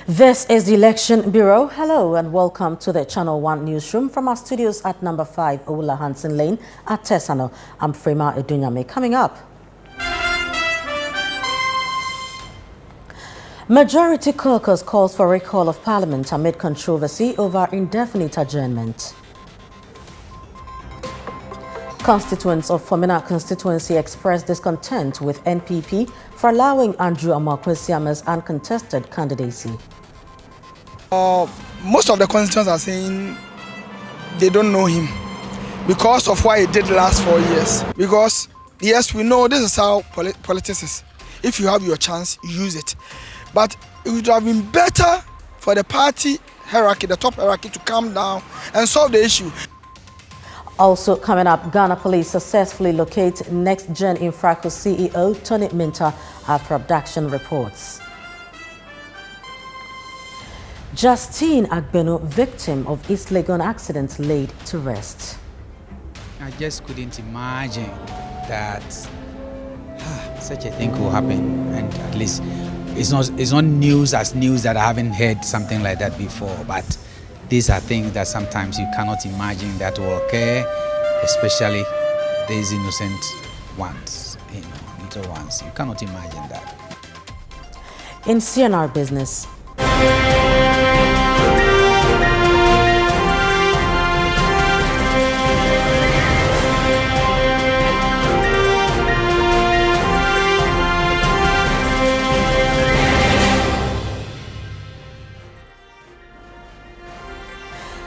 This is the Election Bureau. Hello and welcome to the Channel One Newsroom from our studios at number 5 Ola Hansen Lane at Tesano. I'm Frema Adunyame. Coming up, Majority Caucus calls for recall of Parliament amid controversy over indefinite adjournment. Constituents of Forina constituency expressed discontent with NPP for allowing Andrew Amakwesiama's uncontested candidacy. Most of the constituents are saying they don't know him because of what he did the last 4 years. Because, yes, we know this is how politics is. If you have your chance, use it. But it would have been better for the party hierarchy, the top hierarchy, to come down and solve the issue. Also coming up, Ghana police successfully locate NextGen Infraco CEO Tony Minta after abduction reports. Justine Agbenu, victim of East Legon accident, laid to rest. I just couldn't imagine that such a thing could happen, and at least it's not news as news that I haven't heard something like that before, but these are things that sometimes you cannot imagine that will occur, especially these innocent ones, little ones. You cannot imagine that. In CNR business.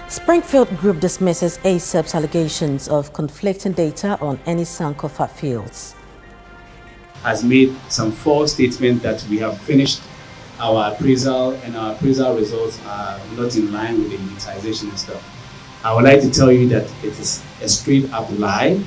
Springfield Group dismisses ASEP's allegations of conflicting data on any Sankofa fields. Has made some false statement that we have finished our appraisal and our appraisal results are not in line with the utilization and stuff. I would like to tell you that it is a straight up lie.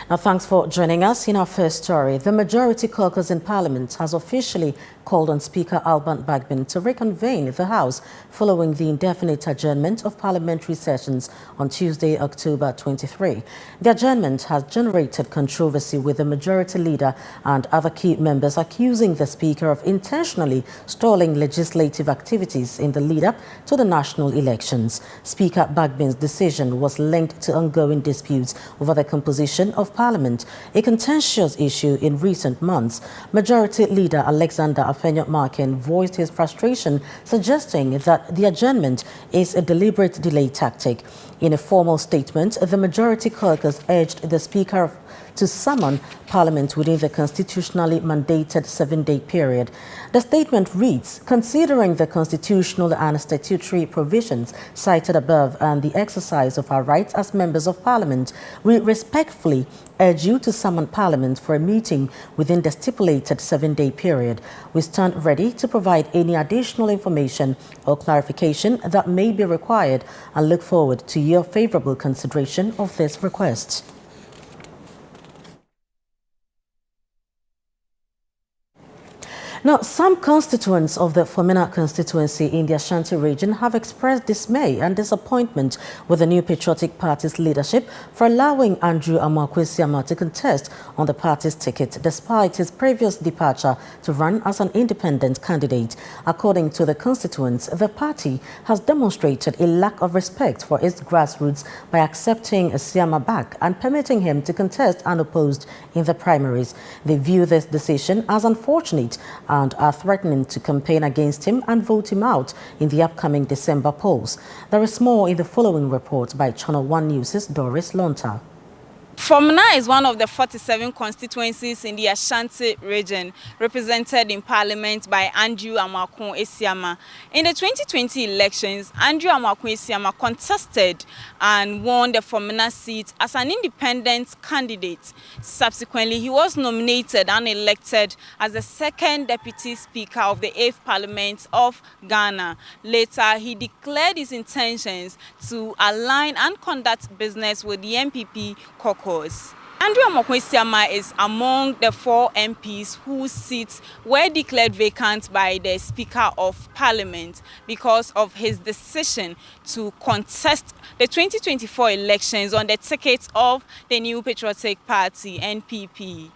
Now, thanks for joining us. In our first story, the Majority Caucus in Parliament has officially called on Speaker Alban Bagbin to reconvene the House following the indefinite adjournment of parliamentary sessions on Tuesday, October 23. The adjournment has generated controversy, with the Majority Leader and other key members accusing the Speaker of intentionally stalling legislative activities in the lead-up to the national elections. Speaker Bagbin's decision was linked to ongoing disputes over the composition of Parliament, a contentious issue in recent months. Majority Leader Alexander Afenyo-Markin voiced his frustration, suggesting that the adjournment is a deliberate delay tactic. In a formal statement, the Majority Caucus urged the Speaker to summon Parliament within the constitutionally mandated 7-day period. The statement reads, "Considering the constitutional and statutory provisions cited above and the exercise of our rights as members of Parliament, we respectfully urge you to summon Parliament for a meeting within the stipulated 7-day period. We stand ready to provide any additional information or clarification that may be required and look forward to your favorable consideration of this request." Now, some constituents of the Forina constituency in the Ashanti region have expressed dismay and disappointment with the new Patriotic Party's leadership for allowing Andrew Amakwesiama to contest on the party's ticket, despite his previous departure to run as an independent candidate. According to the constituents, the party has demonstrated a lack of respect for its grassroots by accepting Siama back and permitting him to contest unopposed in the primaries. They view this decision as unfortunate and are threatening to campaign against him and vote him out in the upcoming December polls. There is more in the following report by Channel One News' Doris Lonta. Frema is one of the 47 constituencies in the Ashanti region, represented in Parliament by Andrew Amakwesiama. In the 2020 elections, Andrew Amakwesiama contested and won the Frema seat as an independent candidate. Subsequently, he was nominated and elected as the second Deputy Speaker of the 8th Parliament of Ghana. Later, he declared his intentions to align and conduct business with the NPP caucus. Andrew Amokwesiama is among the 4 MPs whose seats were declared vacant by the Speaker of Parliament because of his decision to contest the 2024 elections on the ticket of the new Patriotic Party NPP.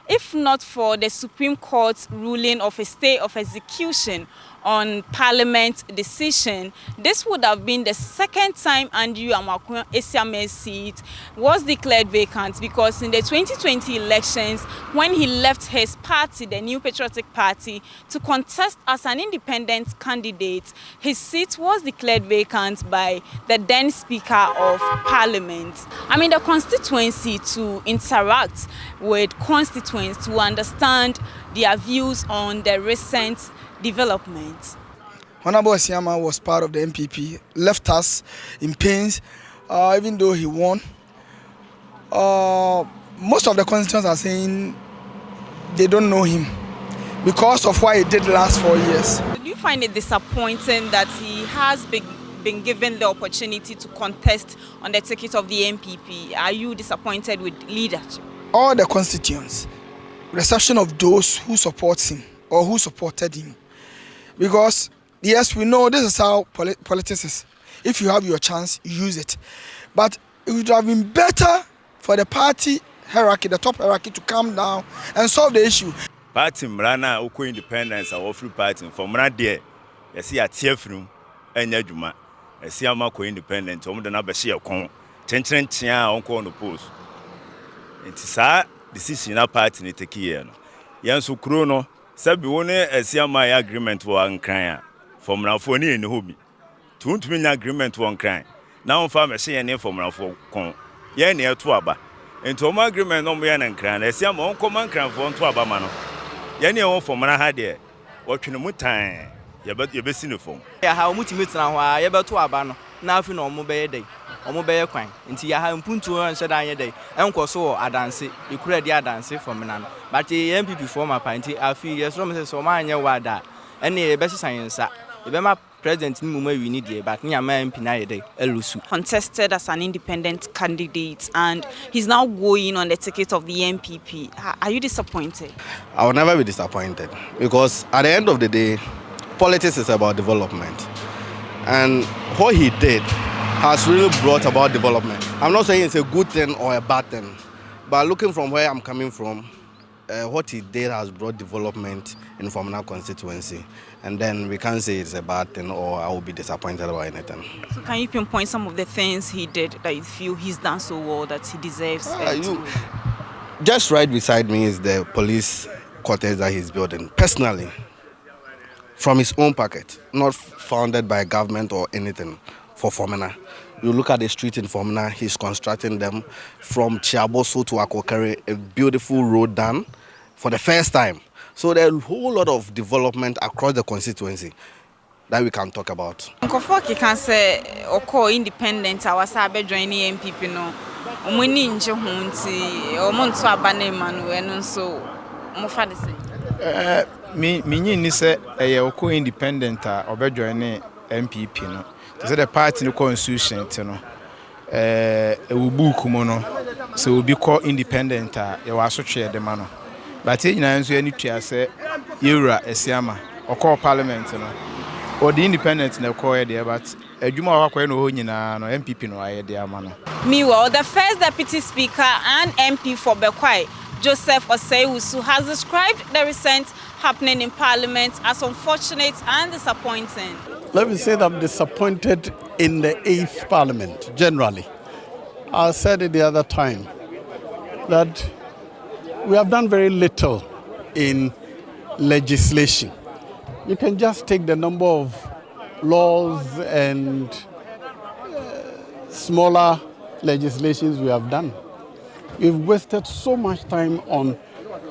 If not for the Supreme Court's ruling of a stay of execution on Parliament's decision, this would have been the second time Andrew Amokwesiama's seat was declared vacant, because in the 2020 elections, when he left his party, the New Patriotic Party, to contest as an independent candidate, his seat was declared vacant by the then Speaker of Parliament. I mean, the constituency to interact with constituents to understand their views on the recent development. Honorable Asiama was part of the NPP, left us in pains, even though he won. Most of the constituents are saying they don't know him because of what he did the last 4 years. Do you find it disappointing that he has been given the opportunity to contest on the ticket of the NPP? Are you disappointed with leadership? All the constituents, reception of those who support him or who supported him. Because, yes, we know this is how politics is. If you have your chance, use it. But it would have been better for the party hierarchy, the top hierarchy, to come down and solve the issue. Party mrana uko independence or free party for mrana there. You see a tiefrum enya juma. You see ama ko independent. Omo na be share kon. Chenchen tia onko on post. Nti sa decision na party ni take here no. Yanso kuro no sabi woni asiama ya agreement wo ankran formula fo ni eni hobi tuntumi nya agreement wo ankran na on fa me hye ne formula fo kon ye ne eto aba ento mo agreement no mo ya na ankran asiama on ko man ankran fo nto aba ma no ye ne won formula ha de wo twene mutan ye be si ne fom ya ha omutimi tena ho a ye be to aba no na afi no mo be ye dai omo be ye kwan nti ya ha mpuntu on hye dan ye dai enko so adanse ikura di adanse formula no but MPP former party afi yes rom say so ma anya wada ene e be sisansa e be ma president ni muma wi ni die but nya ma MP na ye dai elusu Contested as an independent candidate, and he's now going on the ticket of the NPP. Are you disappointed? I will never be disappointed, because at the end of the day, politics is about development, and what he did has really brought about development. I'm not saying it's a good thing or a bad thing, but looking from where I'm coming from, what he did has brought development in Forina constituency, and then we can't say it's a bad thing or I will be disappointed about anything. So can you pinpoint some of the things he did that you feel he's done so well that he deserves? Just right beside me is the police quarters that he's building, personally, from his own pocket, not funded by government or anything, for Forina. You look at the street in Forina, he's constructing them from Chiaboso to Akokere, a beautiful road done for the first time. So there's a whole lot of development across the constituency that we can talk about. Nkofoki can say oko independent awasabe joining NPP no. Omuni nje hunti omuntu abane manu eno so mo fa de say. Me ni say oko independent obe joining NPP no. So the party no constitution no we book mo no so we be call independent e wa so twe de ma no but e nyina nso ani tua say yewura Asiama okọ parliament no or the independent na call there, but adwuma wa kwa no ho nyina no MPP no aye there ma no. Meanwhile, the first deputy speaker and MP for Bekwai, Joseph Oseiwusu, has described the recent happening in Parliament as unfortunate and disappointing. Let me say that I'm disappointed in the 8th Parliament, generally. I said it the other time that we have done very little in legislation. You can just take the number of laws and smaller legislations we have done. We've wasted so much time on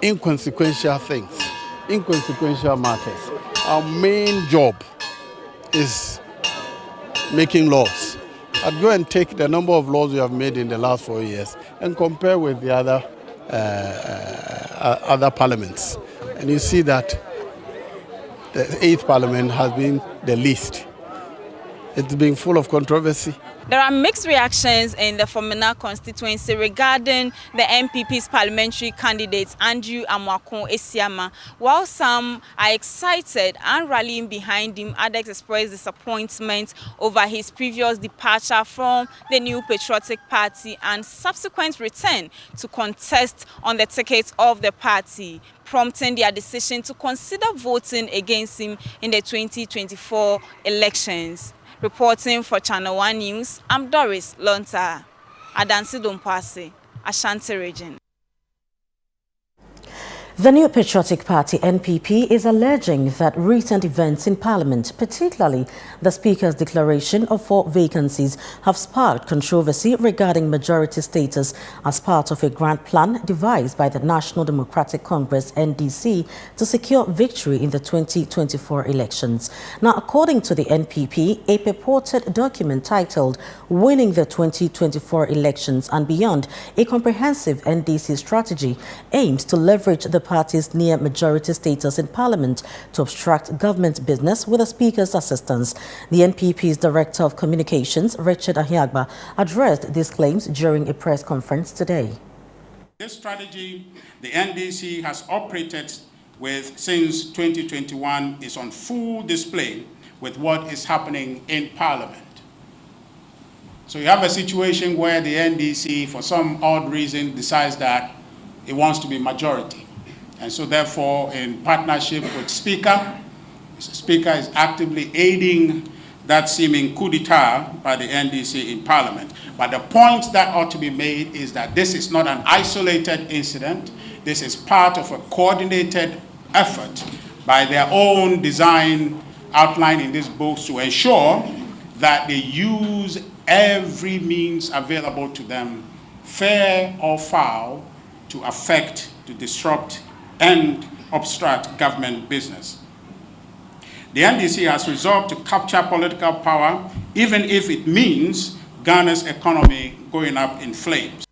inconsequential things, inconsequential matters. Our main job is making laws. I'd go and take the number of laws we have made in the last 4 years and compare with the other parliaments. And you see that the 8th Parliament has been the least. It's been full of controversy. There are mixed reactions in the Forina constituency regarding the NPP's parliamentary candidate Andrew Amakun Esiama. While some are excited and rallying behind him, others express disappointment over his previous departure from the new Patriotic Party and subsequent return to contest on the ticket of the party, prompting their decision to consider voting against him in the 2024 elections. Reporting for ChannelOne News, I'm Doris Lonta, Adansi Dompase, Ashanti Region. The new Patriotic Party NPP is alleging that recent events in Parliament, particularly the Speaker's declaration of 4 vacancies, have sparked controversy regarding majority status as part of a grand plan devised by the National Democratic Congress (NDC) to secure victory in the 2024 elections. Now, according to the NPP, a purported document titled "Winning the 2024 Elections and Beyond: A Comprehensive NDC Strategy" aims to leverage the party's near majority status in Parliament to obstruct government business with the Speaker's assistance. The NPP's Director of Communications, Richard Ahiagba, addressed these claims during a press conference today. This strategy the NDC has operated with since 2021 is on full display with what is happening in Parliament. So you have a situation where the NDC, for some odd reason, decides that it wants to be majority. And so therefore, in partnership with Speaker is actively aiding that seeming coup d'etat by the NDC in Parliament. But the point that ought to be made is that this is not an isolated incident. This is part of a coordinated effort by their own design outlined in this book to ensure that they use every means available to them, fair or foul, to affect, to disrupt, and obstruct government business. The NDC has resolved to capture political power, even if it means Ghana's economy going up in flames.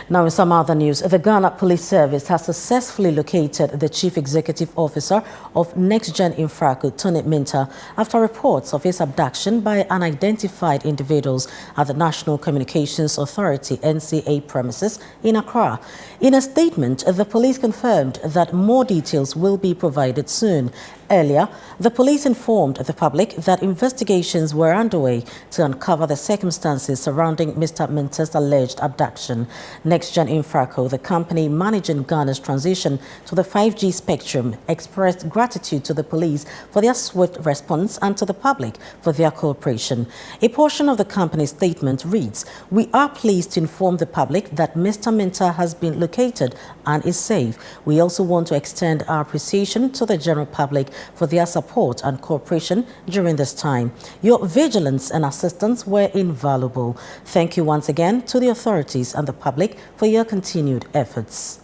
Now, in some other news, the Ghana Police Service has successfully located the Chief Executive Officer of NextGen Infraco, Tony Minta, after reports of his abduction by unidentified individuals at the National Communications Authority (NCA) premises in Accra. In a statement, the police confirmed that more details will be provided soon. Earlier, the police informed the public that investigations were underway to uncover the circumstances surrounding Mr. Minta's alleged abduction. NextGen Infraco, the company managing Ghana's transition to the 5G spectrum, expressed gratitude to the police for their swift response and to the public for their cooperation. A portion of the company's statement reads, "We are pleased to inform the public that Mr. Minta has been located and is safe. We also want to extend our appreciation to the general public for their support and cooperation during this time. Your vigilance and assistance were invaluable. Thank you once again to the authorities and the public for your continued efforts."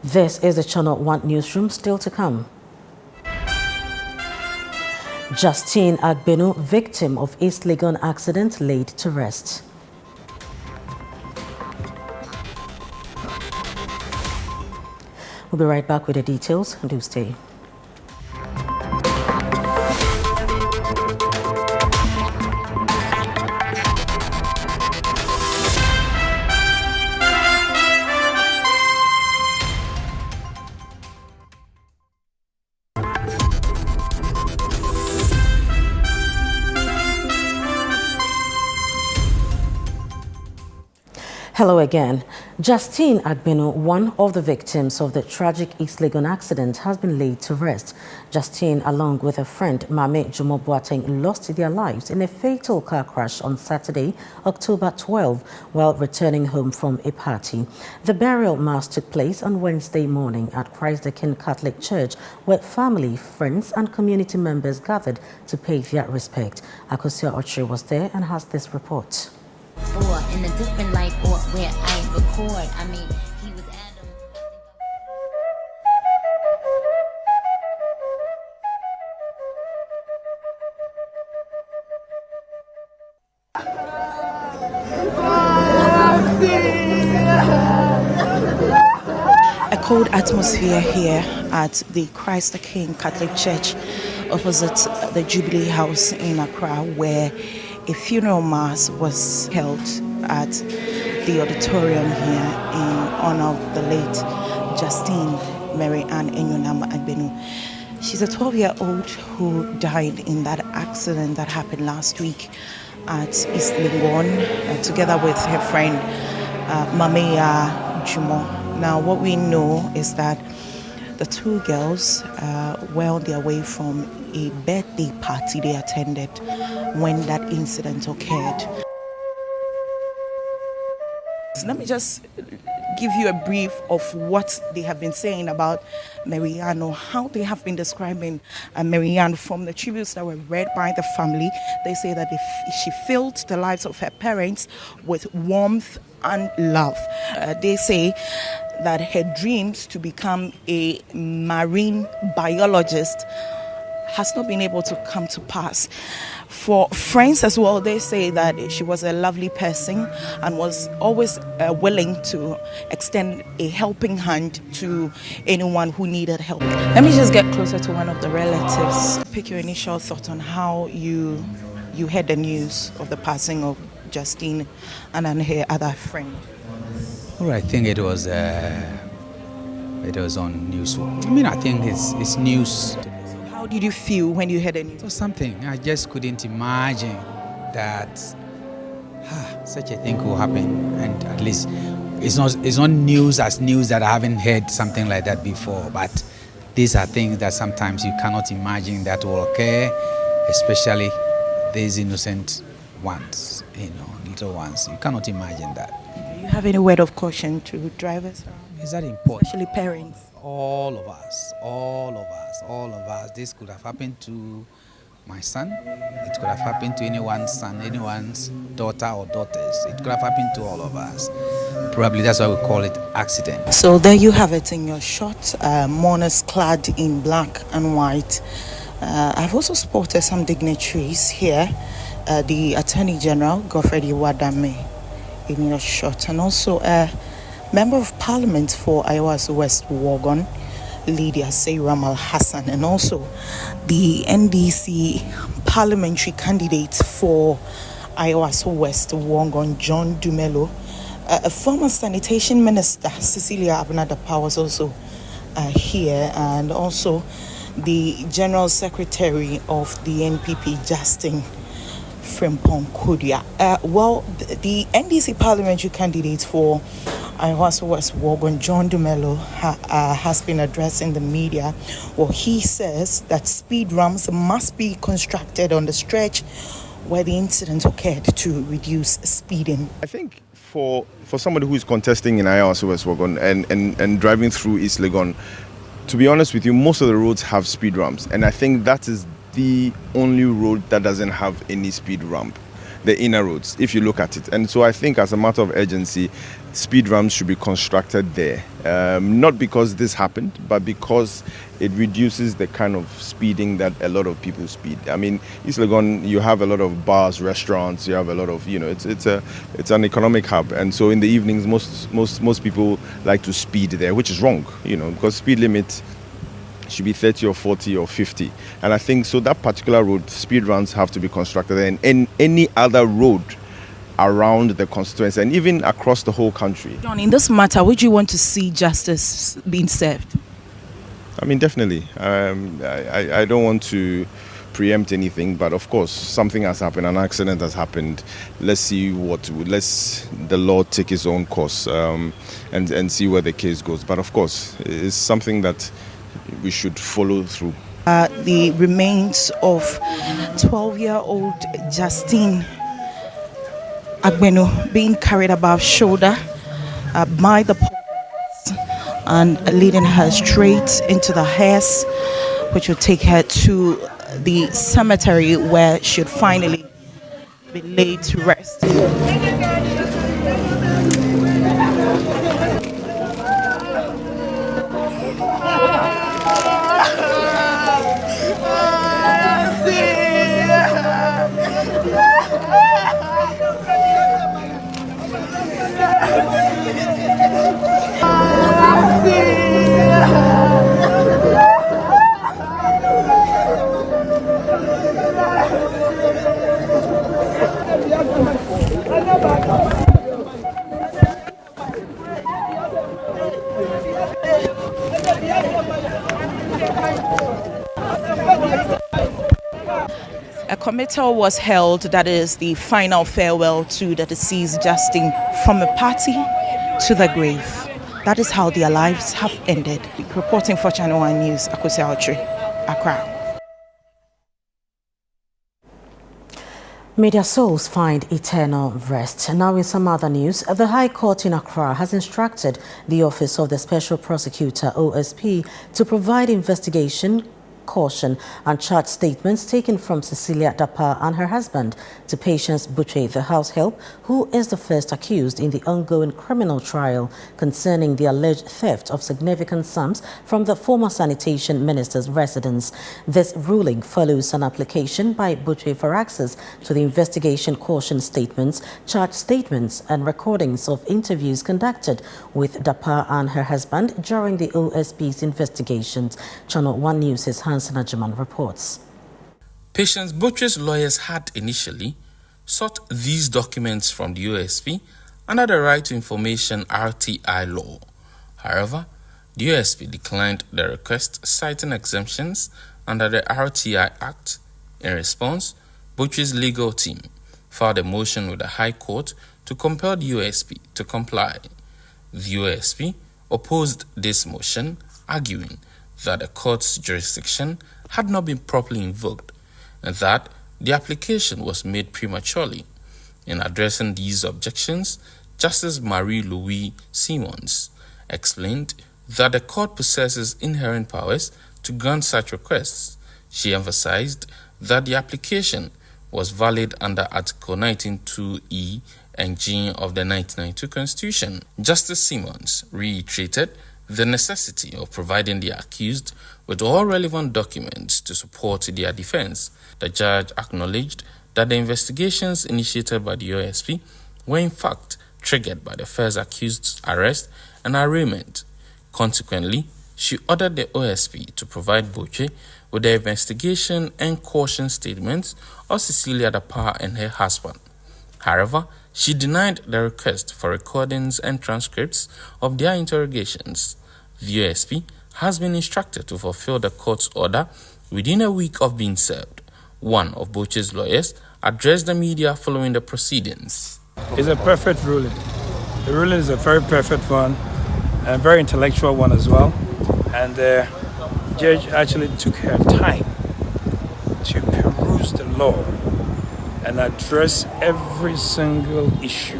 This is the ChannelOne Newsroom, still to come. Justine Agbenu, victim of East Legon accident, laid to rest. We'll be right back with the details. Do stay. Hello again. Justine Agbenu, one of the victims of the tragic East Legon accident, has been laid to rest. Justine, along with her friend Mame Jumo Boateng, lost their lives in a fatal car crash on Saturday, October 12, while returning home from a party. The burial mass took place on Wednesday morning at Christ the King Catholic Church, where family, friends, and community members gathered to pay their respect. Accusations was there and has this report. Or in a different life, or where I record. I mean, he was Adam. A cold atmosphere here at the Christ the King Catholic Church opposite the Jubilee House in Accra, where a funeral mass was held at the auditorium here in honor of the late Justine Mary Ann Enyonam Agbenu. She's a 12-year-old who died in that accident that happened last week at East Legon, together with her friend Mameya Jumo. Now, what we know is that the two girls were on their way from a birthday party they attended when that incident occurred. Let me just give you a brief of what they have been saying about Marianne, or how they have been describing Marianne from the tributes that were read by the family. They say that she filled the lives of her parents with warmth and love. They say that her dreams to become a marine biologist has not been able to come to pass. For friends as well, they say that she was a lovely person and was always willing to extend a helping hand to anyone who needed help. Let me just get closer to one of the relatives. Pick your initial thoughts on how you heard the news of the passing of Justine and her other friend. Well, I think it was on Newsroom. I mean, I think it's news. How did you feel when you heard the news? It was something I just couldn't imagine that such a thing could happen, and at least it's not news that I haven't heard something like that before. But these are things that sometimes you cannot imagine that will occur, especially these innocent ones, little ones. You cannot imagine that. Do you have any word of caution to drivers? Is that important? Especially parents. All of us. This could have happened to my son. It could have happened to anyone's son, anyone's daughter or daughters. It could have happened to all of us. Probably that's why we call it accident. So there you have it in your shot. Mourners clad in black and white. I've also spotted some dignitaries here. The Attorney General, Godfrey Iwadame, in your shot, and also Member of Parliament for Iowa's West Wuogon, Lydia Seyram Al-Hassan, and also the NDC parliamentary candidate for Iowa's West Wuogon, John Dumelo. A former sanitation minister, Cecilia Daa, was also here, and also the General Secretary of the NPP, Justin Frimpong Kudia. The NDC parliamentary candidate for Iowa's West Wuogon, John Dumelo, has been addressing the media. Well, he says that speed ramps must be constructed on the stretch where the incident occurred to reduce speeding. I think for somebody who is contesting in Iowa's West Wuogon and driving through East Legon, to be honest with you, most of the roads have speed ramps, and I think that is the only road that doesn't have any speed ramp, the inner roads, if you look at it. And so I think as a matter of urgency, speed ramps should be constructed there. Not because this happened, but because it reduces the kind of speeding that a lot of people speed. I mean, East Legon, you have a lot of bars, restaurants, you have a lot of, it's an economic hub. And so in the evenings, most people like to speed there, which is wrong, because speed limit should be 30 or 40 or 50. And I think so that particular road, speed ramps have to be constructed, and any other road around the constituency and even across the whole country. John, in this matter, would you want to see justice being served? I mean, definitely. I don't want to preempt anything, but of course, something has happened, an accident has happened. Let's see the law take its own course and see where the case goes. But of course, it's something that we should follow through. The remains of 12-year-old Justine Agbenu being carried above shoulder by the police and leading her straight into the hearse, which will take her to the cemetery where she would finally be laid to rest. committal was held, that is the final farewell to the deceased Justin, from a party to the grave. That is how their lives have ended. Reporting for ChannelOne News, Accusations, Accra. May their souls find eternal rest. Now in some other news, the High Court in Accra has instructed the Office of the Special Prosecutor OSP to provide investigation, caution and charge statements taken from Cecilia Daa and her husband to Patience Butchie, the house help, who is the first accused in the ongoing criminal trial concerning the alleged theft of significant sums from the former sanitation minister's residence. This ruling follows an application by Butchie for access to the investigation caution statements, charge statements and recordings of interviews conducted with Daa and her husband during the OSP's investigations. ChannelOne News' Hansen Ajiman reports. Patience Butchie's lawyers had initially sought these documents from the OSP under the Right to Information RTI law. However, the OSP declined the request, citing exemptions under the RTI Act. In response, Butchie's legal team filed a motion with the High Court to compel the OSP to comply. The OSP opposed this motion, arguing that the court's jurisdiction had not been properly invoked and that the application was made prematurely. In addressing these objections, Justice Marie-Louise Simmons explained that the court possesses inherent powers to grant such requests. She emphasized that the application was valid under Article 19(2)(e) and (g) of the 1992 Constitution. Justice Simmons reiterated the necessity of providing the accused with all relevant documents to support their defense. The judge acknowledged that the investigations initiated by the OSP were in fact triggered by the first accused's arrest and arraignment. Consequently, she ordered the OSP to provide Butchie with the investigation and caution statements of Cecilia Daa and her husband. However, she denied the request for recordings and transcripts of their interrogations. The OSP has been instructed to fulfill the court's order within a week of being served. One of Butchie's lawyers addressed the media following the proceedings. It's a perfect ruling. The ruling is a very perfect one and very intellectual one as well. And the judge actually took her time to peruse the law and address every single issue.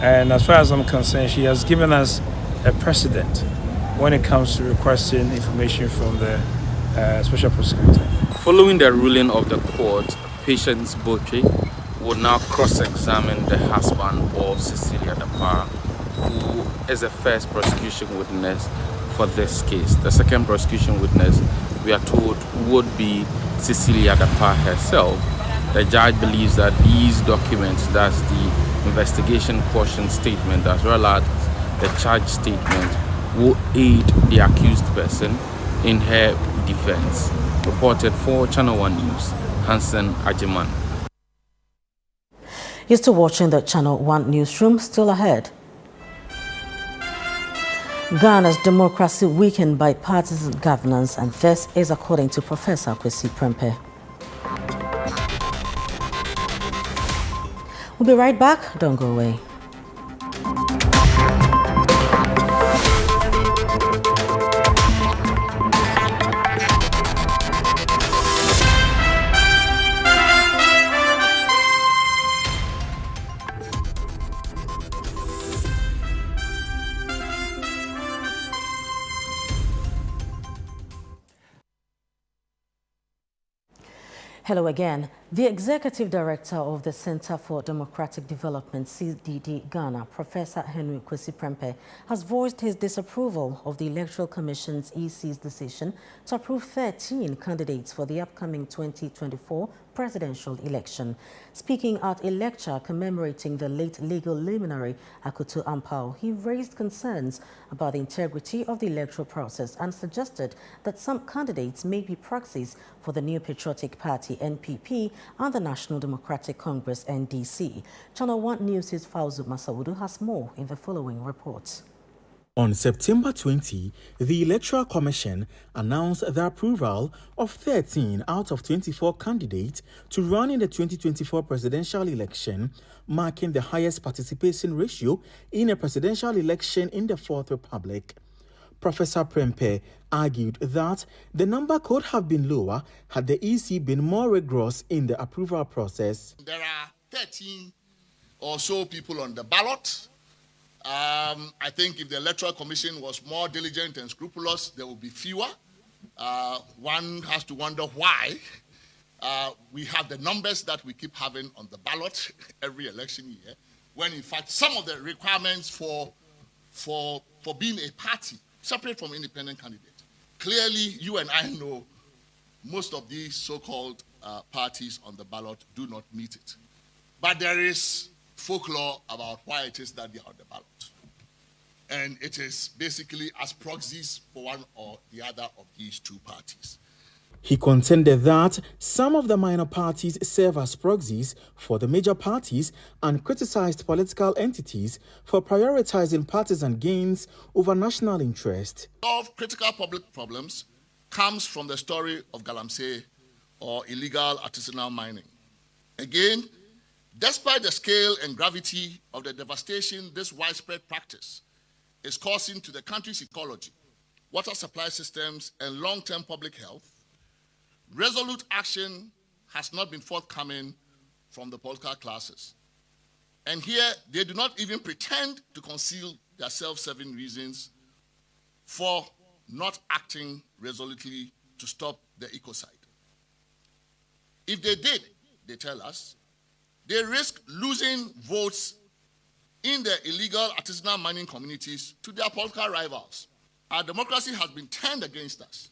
And as far as I'm concerned, she has given us a precedent when it comes to requesting information from the Special Prosecutor. Following the ruling of the court, Patience Butchie will now cross-examine the husband of Cecilia Daa, who is the first prosecution witness for this case. The second prosecution witness, we are told, would be Cecilia Daa herself. The judge believes that these documents, that's the investigation caution statement as well as the charge statement, will aid the accused person in her defense. Reported for ChannelOne News, Hansen Ajiman. You're still watching the ChannelOne Newsroom. Still ahead. Ghana's democracy weakened by partisan governance, and this is according to Professor Kwesi Prempeh. We'll be right back. Don't go away. Hello again. The Executive Director of the Center for Democratic Development, CDD Ghana, Professor Henry Kwesi Prempeh, has voiced his disapproval of the Electoral Commission's EC's decision to approve 13 candidates for the upcoming 2024 presidential election. Speaking at a lecture commemorating the late legal luminary Akoto Ampao, he raised concerns about the integrity of the electoral process and suggested that some candidates may be proxies for the new Patriotic Party NPP and the National Democratic Congress NDC. ChannelOne News' Fauzu Masawudu has more in the following report. On September 20, the Electoral Commission announced the approval of 13 out of 24 candidates to run in the 2024 presidential election, marking the highest participation ratio in a presidential election in the Fourth Republic. Professor Prempe argued that the number could have been lower had the EC been more rigorous in the approval process. There are 13 or so people on the ballot. I think if the Electoral Commission was more diligent and scrupulous, there would be fewer. One has to wonder why we have the numbers that we keep having on the ballot every election year, when in fact some of the requirements for being a party, separate from independent candidates, clearly you and I know most of these so-called parties on the ballot do not meet it. But there is folklore about why it is that they are on the ballot. And it is basically as proxies for one or the other of these two parties. He contended that some of the minor parties serve as proxies for the major parties and criticized political entities for prioritizing partisan gains over national interest. Of critical public problems comes from the story of Galamsey or illegal artisanal mining. Again, despite the scale and gravity of the devastation this widespread practice is causing to the country's ecology, water supply systems, and long-term public health, resolute action has not been forthcoming from the political classes. And here, they do not even pretend to conceal their self-serving reasons for not acting resolutely to stop the ecocide. If they did, they tell us, they risk losing votes in the illegal artisanal mining communities to their political rivals. Our democracy has been turned against us.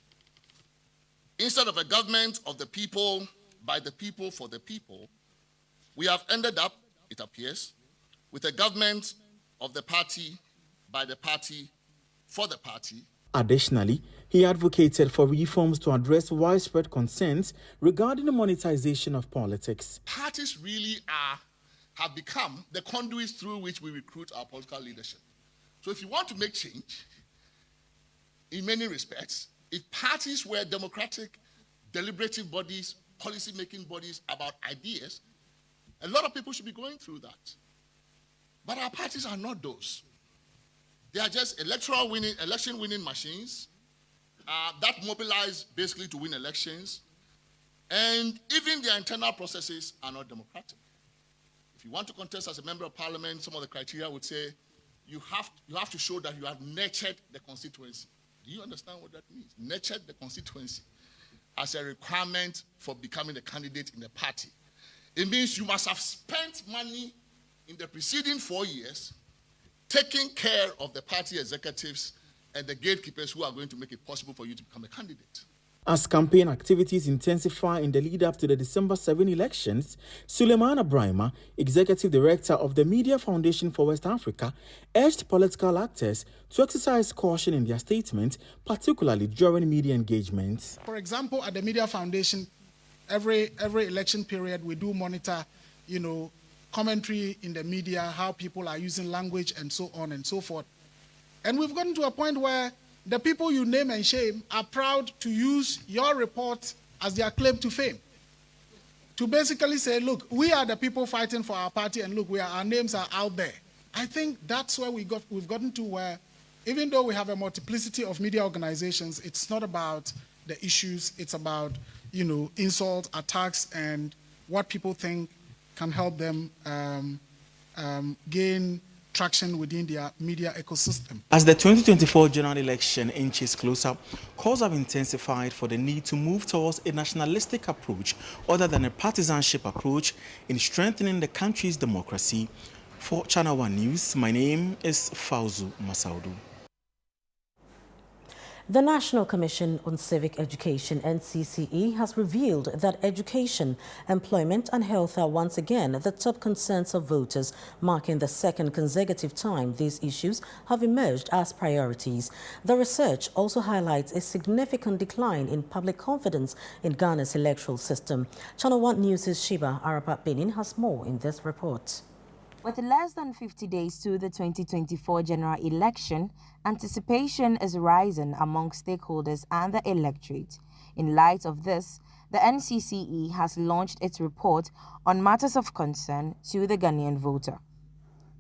Instead of a government of the people, by the people, for the people, we have ended up, it appears, with a government of the party, by the party, for the party. Additionally, he advocated for reforms to address widespread concerns regarding the monetization of politics. Parties really have become the conduits through which we recruit our political leadership. So if you want to make change, in many respects, if parties were democratic, deliberative bodies, policy-making bodies about ideas, a lot of people should be going through that. But our parties are not those. They are just election-winning machines that mobilize basically to win elections, and even their internal processes are not democratic. If you want to contest as a member of parliament, some of the criteria would say you have to show that you have nurtured the constituency. Do you understand what that means? Nurtured the constituency as a requirement for becoming a candidate in the party. It means you must have spent money in the preceding 4 years taking care of the party executives and the gatekeepers who are going to make it possible for you to become a candidate. As campaign activities intensify in the lead-up to the December 7 elections, Suleiman Abrahima, Executive Director of the Media Foundation for West Africa, urged political actors to exercise caution in their statements, particularly during media engagements. For example, at the Media Foundation, every election period, we do monitor, commentary in the media, how people are using language and so on and so forth. And we've gotten to a point where the people you name and shame are proud to use your report as their claim to fame. To basically say, look, we are the people fighting for our party, and look, our names are out there. I think that's where we've gotten to, where even though we have a multiplicity of media organizations, it's not about the issues, it's about, insult, attacks, and what people think can help them gain traction within their media ecosystem. As the 2024 general election inches closer, calls have intensified for the need to move towards a nationalistic approach other than a partisanship approach in strengthening the country's democracy. For ChannelOne News, my name is Fauzu Masaudu. The National Commission on Civic Education, NCCE, has revealed that education, employment and health are once again the top concerns of voters, marking the second consecutive time these issues have emerged as priorities. The research also highlights a significant decline in public confidence in Ghana's electoral system. ChannelOne News' Shiba Arapat Benin has more in this report. With less than 50 days to the 2024 general election, anticipation is rising among stakeholders and the electorate. In light of this, the NCCE has launched its report on matters of concern to the Ghanaian voter.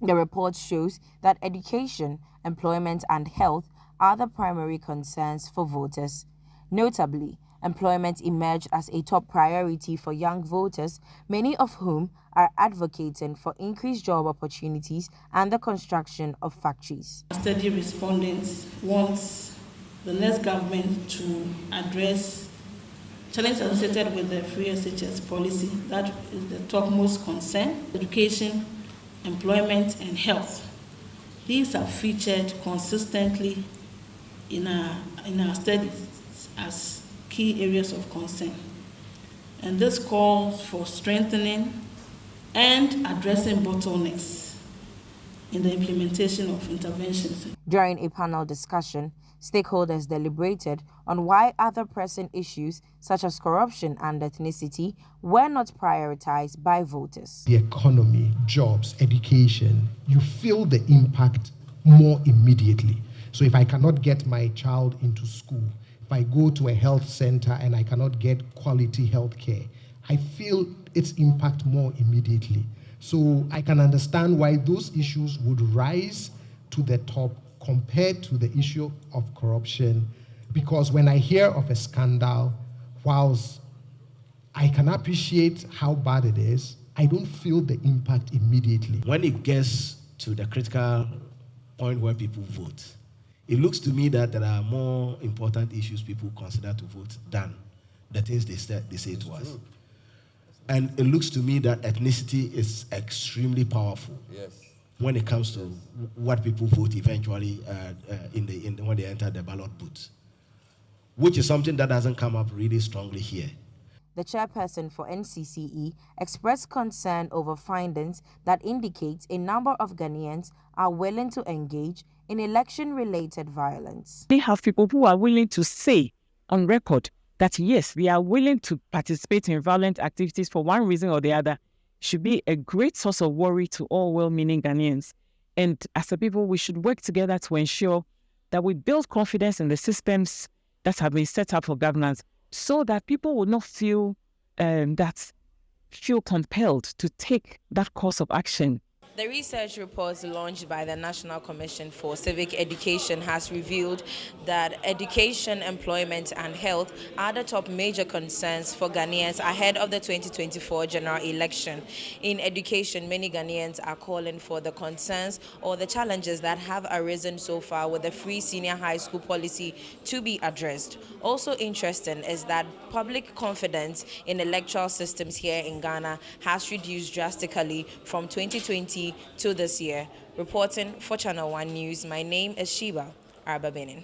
The report shows that education, employment and health are the primary concerns for voters. Notably, employment emerged as a top priority for young voters, many of whom are advocating for increased job opportunities and the construction of factories. Study respondents wants the next government to address challenges associated with the free SHS policy. That is the topmost concern: education, employment, and health. These are featured consistently in our studies as key areas of concern. And this calls for strengthening and addressing bottlenecks in the implementation of interventions. During a panel discussion, stakeholders deliberated on why other pressing issues such as corruption and ethnicity were not prioritized by voters. The economy, jobs, education, you feel the impact more immediately. So if I cannot get my child into school, if I go to a health center and I cannot get quality health care, I feel its impact more immediately. So I can understand why those issues would rise to the top compared to the issue of corruption. Because when I hear of a scandal, whilst I can appreciate how bad it is, I don't feel the impact immediately. When it gets to the critical point where people vote, it looks to me that there are more important issues people consider to vote than the things they say to us. And it looks to me that ethnicity is extremely powerful when it comes to what people vote eventually when they enter the ballot booth, which is something that doesn't come up really strongly here. The chairperson for NCCE expressed concern over findings that indicate a number of Ghanaians are willing to engage in election-related violence. They have people who are willing to say on record that yes, we are willing to participate in violent activities for one reason or the other. Should be a great source of worry to all well-meaning Ghanaians. And as a people, we should work together to ensure that we build confidence in the systems that have been set up for governance, so that people will not feel compelled to take that course of action. The research reports launched by the National Commission for Civic Education has revealed that education, employment and health are the top major concerns for Ghanaians ahead of the 2024 general election. In education, many Ghanaians are calling for the concerns or the challenges that have arisen so far with the free senior high school policy to be addressed. Also interesting is that public confidence in electoral systems here in Ghana has reduced drastically from 2020 to this year. Reporting for Channel One News, my name is Sheba Arbabenin.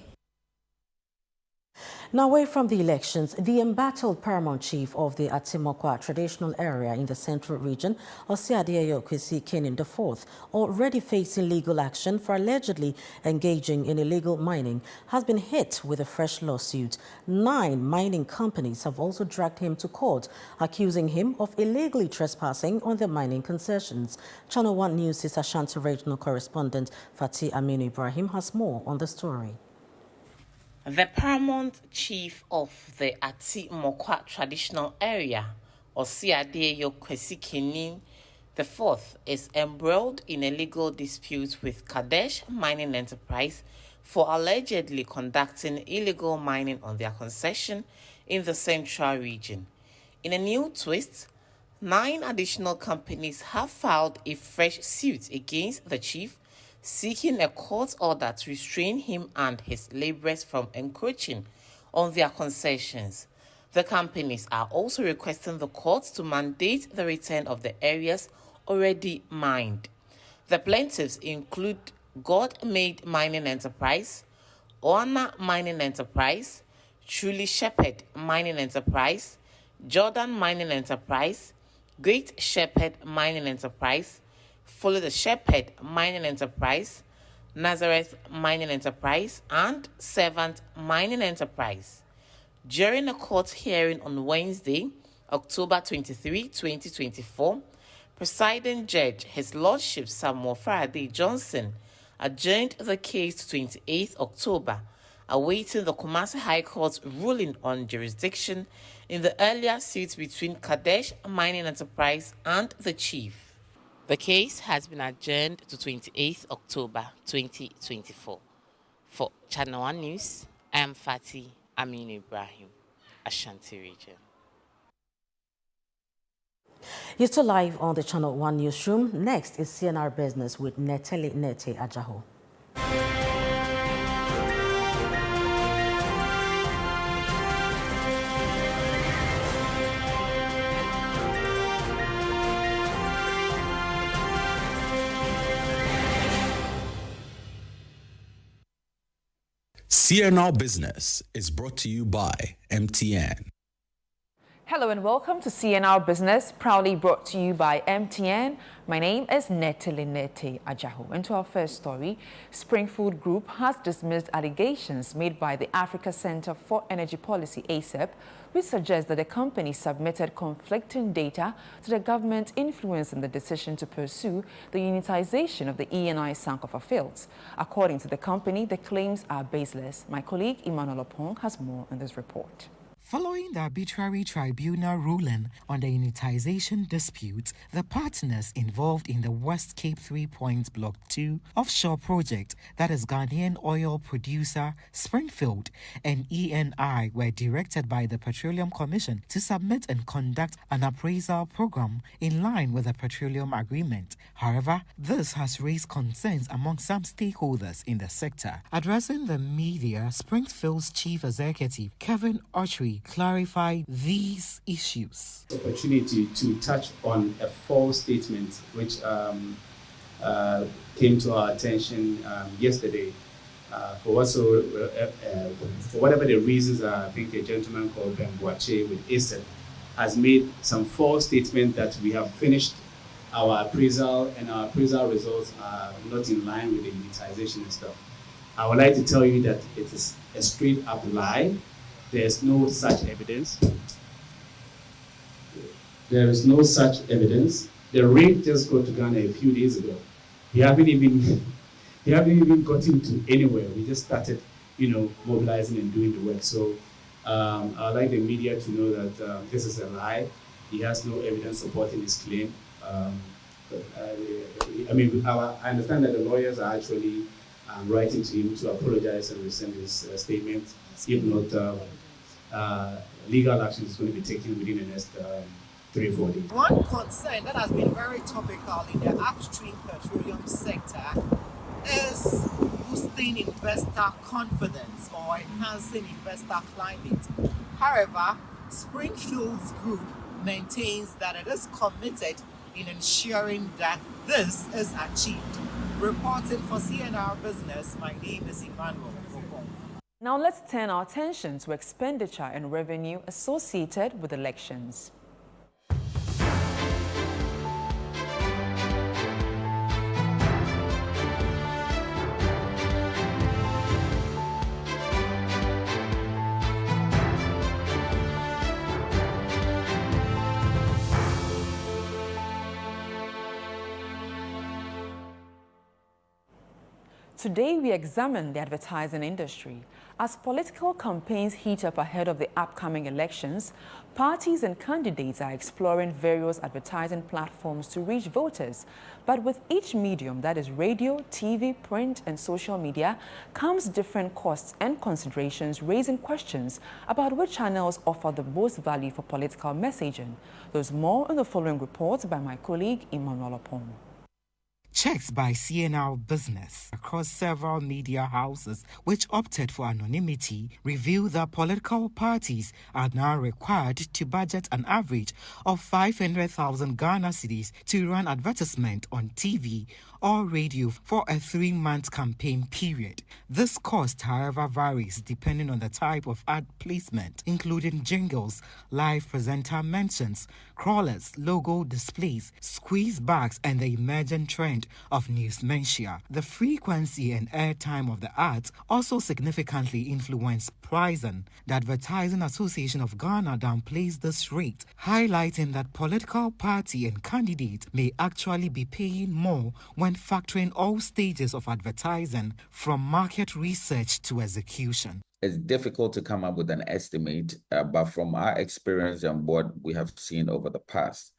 Now, away from the elections, the embattled Paramount chief of the Atimokwa traditional area in the Central Region, Osiadeyo Kwesi IV, already facing legal action for allegedly engaging in illegal mining, has been hit with a fresh lawsuit. 9 mining companies have also dragged him to court, accusing him of illegally trespassing on their mining concessions. Channel One News' Ashanti Regional correspondent Fatih Aminu Ibrahim has more on the story. The Paramount chief of the Atimokwa traditional area, Osiadeyo Kwesi IV, is embroiled in a legal dispute with Kadesh Mining Enterprise for allegedly conducting illegal mining on their concession in the Central Region. In a new twist, 9 additional companies have filed a fresh suit against the chief, seeking a court order to restrain him and his laborers from encroaching on their concessions. The companies are also requesting the court to mandate the return of the areas already mined. The plaintiffs include God Made Mining Enterprise, Oana Mining Enterprise, Truly Shepherd Mining Enterprise, Jordan Mining Enterprise, Great Shepherd Mining Enterprise, Follow the Shepherd Mining Enterprise, Nazareth Mining Enterprise, and Servant Mining Enterprise. During a court hearing on Wednesday, October 23, 2024, Presiding Judge, His Lordship Samuel Friday Johnson, adjourned the case to 28th October, awaiting the Kumasi High Court's ruling on jurisdiction in the earlier suit between Kadesh Mining Enterprise and the Chief. The case has been adjourned to 28th October 2024. For ChannelOne News, I am Fatih Aminu Ibrahim, Ashanti Region. You're still live on the ChannelOne Newsroom. Next is CNR Business with Neteli Nete Ajaho. CNR Business is brought to you by MTN. Hello and welcome to CNR Business, proudly brought to you by MTN. My name is Nete Ajaho. And to our first story, Springfield Group has dismissed allegations made by the Africa Center for Energy Policy, ACEP, which suggests that the company submitted conflicting data to the government, influencing the decision to pursue the unitization of the ENI Sankofa fields. According to the company, the claims are baseless. My colleague Emmanuel Opong has more in this report. Following the arbitrary tribunal ruling on the unitization dispute, the partners involved in the West Cape 3 Points Block 2 offshore project, that is Ghanaian oil producer Springfield, and ENI were directed by the Petroleum Commission to submit and conduct an appraisal program in line with the petroleum agreement. However, this has raised concerns among some stakeholders in the sector. Addressing the media, Springfield's chief executive, Kevin Autry, clarified these issues. Opportunity to touch on a false statement which came to our attention yesterday. For whatever the reasons are, I think a gentleman called Ben Boache with ACEP has made some false statement that we have finished our appraisal and our appraisal results are not in line with the unitization and stuff. I would like to tell you that it is a straight up lie. There's no such evidence. There is no such evidence. The rig just got to Ghana a few days ago. He haven't even gotten to anywhere. We just started, mobilizing and doing the work. So I'd like the media to know that this is a lie. He has no evidence supporting his claim. I understand that the lawyers are actually writing to him to apologize and rescind his statement. If not, legal action is going to be taken within the next 3-4 days. One concern that has been very topical in the upstream petroleum sector is boosting investor confidence or enhancing investor climate. However, Springfield's group maintains that it is committed in ensuring that this is achieved. Reporting for CNR Business, my name is Emmanuel. Now let's turn our attention to expenditure and revenue associated with elections. Today, we examine the advertising industry. As political campaigns heat up ahead of the upcoming elections, parties and candidates are exploring various advertising platforms to reach voters. But with each medium, that is radio, TV, print, and social media, comes different costs and considerations, raising questions about which channels offer the most value for political messaging. There's more in the following report by my colleague Emmanuel Opong. Checks by CNR Business across several media houses which opted for anonymity reveal that political parties are now required to budget an average of 500,000 Ghana cedis to run advertisement on TV or radio for a 3-month campaign period. This cost, however, varies depending on the type of ad placement, including jingles, live presenter mentions, crawlers, logo displays, squeeze bags, and the emergent trend of newsmanship. The frequency and airtime of the ads also significantly influence pricing. The Advertising Association of Ghana downplays this rate, highlighting that political party and candidates may actually be paying more when factoring all stages of advertising, from market research to execution. It's difficult to come up with an estimate, but from our experience and what we have seen over the past,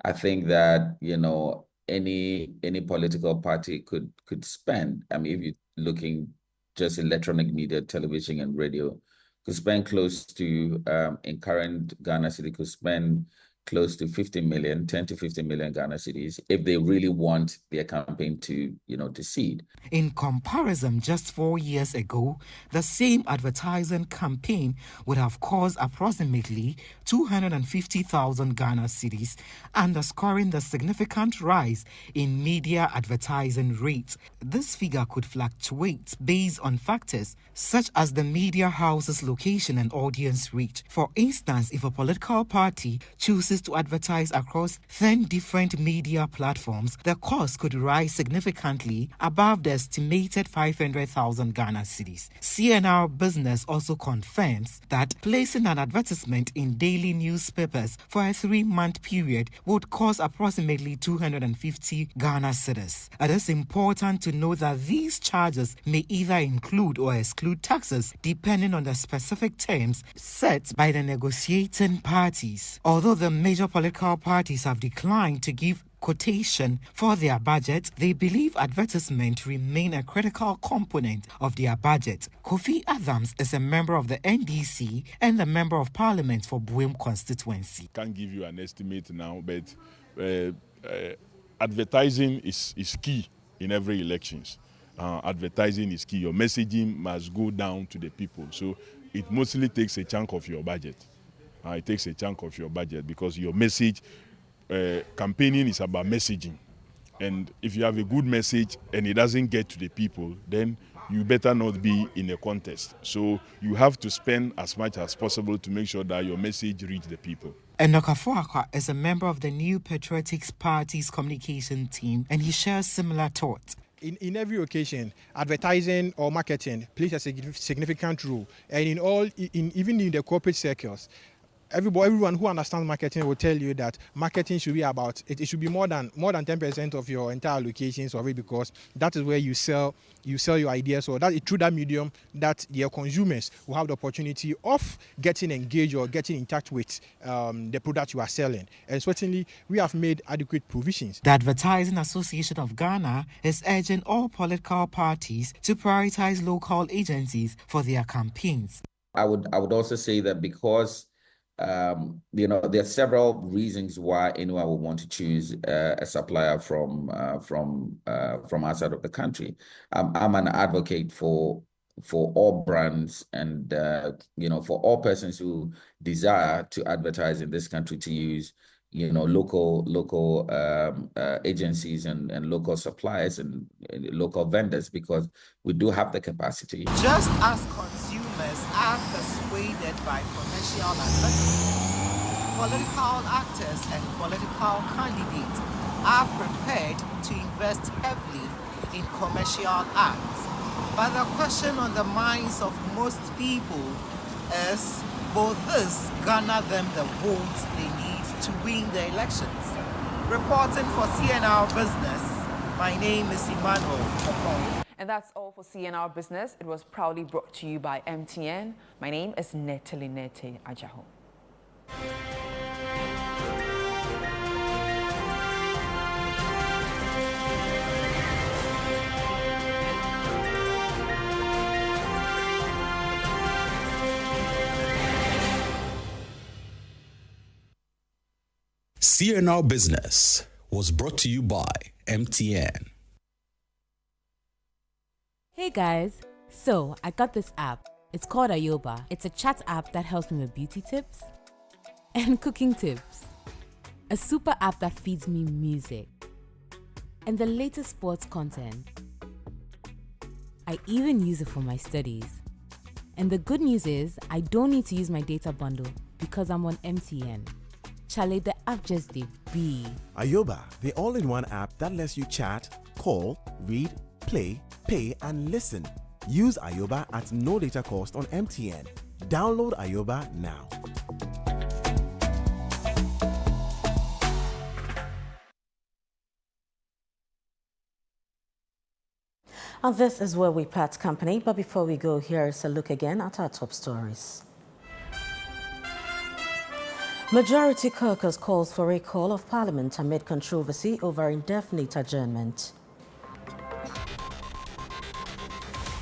I think that, you know, any political party could spend, I mean, if you're looking just electronic media, television and radio, could spend close to, in current Ghana City, could spend close to 50 million, 10 to 50 million Ghana cedis if they really want their campaign to, you know, to seed. In comparison, just 4 years ago, the same advertising campaign would have cost approximately 250,000 Ghana cedis, underscoring the significant rise in media advertising rates. This figure could fluctuate based on factors such as the media house's location and audience reach. For instance, if a political party chooses to advertise across 10 different media platforms, the cost could rise significantly above the estimated 500,000 Ghana cedis. CNR Business also confirms that placing an advertisement in daily newspapers for a 3-month period would cost approximately 250 Ghana cedis. It is important to note that these charges may either include or exclude taxes depending on the specific terms set by the negotiating parties. Although the major political parties have declined to give quotation for their budget, they believe advertisement remain a critical component of their budget. Kofi Adams is a member of the NDC and a member of Parliament for Buem constituency. Can't give you an estimate now, but advertising is key in every elections. Advertising is key. Your messaging must go down to the people. So it mostly takes a chunk of your budget. It takes a chunk of your budget because your message, campaigning is about messaging. And if you have a good message and it doesn't get to the people, then you better not be in a contest. So you have to spend as much as possible to make sure that your message reaches the people. Enoka Fuaka is a member of the new Patriotic Party's communication team, and he shares similar thoughts. In every occasion, advertising or marketing plays a significant role, and even in the corporate circles, everyone who understands marketing will tell you that marketing should be about it should be more than 10% of your entire allocations of it, because that is where you sell your ideas, or that is through that medium that your consumers will have the opportunity of getting engaged or getting in touch with the product you are selling. And certainly we have made adequate provisions. The Advertising Association of Ghana is urging all political parties to prioritize local agencies for their campaigns. I would also say that because you know, there are several reasons why anyone would want to choose a supplier from outside of the country. I'm an advocate for all brands and you know, for all persons who desire to advertise in this country to use, you know, local agencies and local suppliers and local vendors, because we do have the capacity. Just as consumers are persuaded by commercial advertisements, political actors and political candidates are prepared to invest heavily in commercial ads. But the question on the minds of most people is, will this garner them the votes they need to win the elections? Reporting for CNR Business, my name is Emmanuel. And that's all for CNR Business. It was proudly brought to you by MTN. My name is Nete Ajaho. CNR Business was brought to you by MTN. Hey guys, so I got this app. It's called Ayoba. It's a chat app that helps me with beauty tips and cooking tips. A super app that feeds me music. and the latest sports content. I even use it for my studies. And the good news is, I don't need to use my data bundle because I'm on MTN. Chale, the app just did be. Ayoba, the all-in-one app that lets you chat, call, read, play, pay, and listen. Use Ayoba at no data cost on MTN. Download Ayoba now. And this is where we part company, but before we go, here's a look again at our top stories. Majority caucus calls for recall of Parliament amid controversy over indefinite adjournment.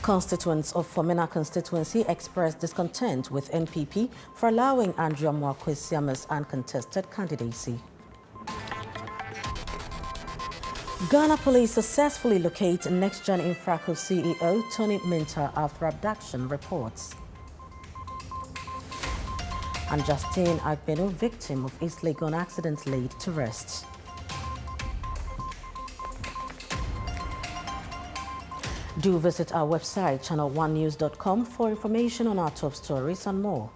Constituents of Forina constituency expressed discontent with NPP for allowing Adunyame uncontested candidacy. Ghana police successfully locate NextGen Infraco CEO Tony Minter after abduction reports. And Justine Agbenu, victim of East Legon accident, laid to rest. Do visit our website, ChannelOneNews.com, for information on our top stories and more.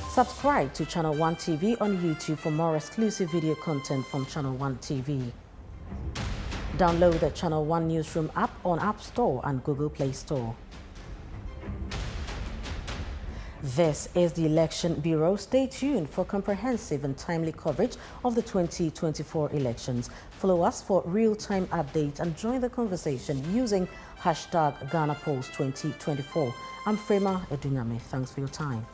Subscribe to Channel One TV on YouTube for more exclusive video content from Channel One TV. Download the Channel One Newsroom app on App Store and Google Play Store. This is the Election Bureau. Stay tuned for comprehensive and timely coverage of the 2024 elections. Follow us for real-time updates and join the conversation using #GhanaPolls2024. I'm Frema Adunyame. Thanks for your time.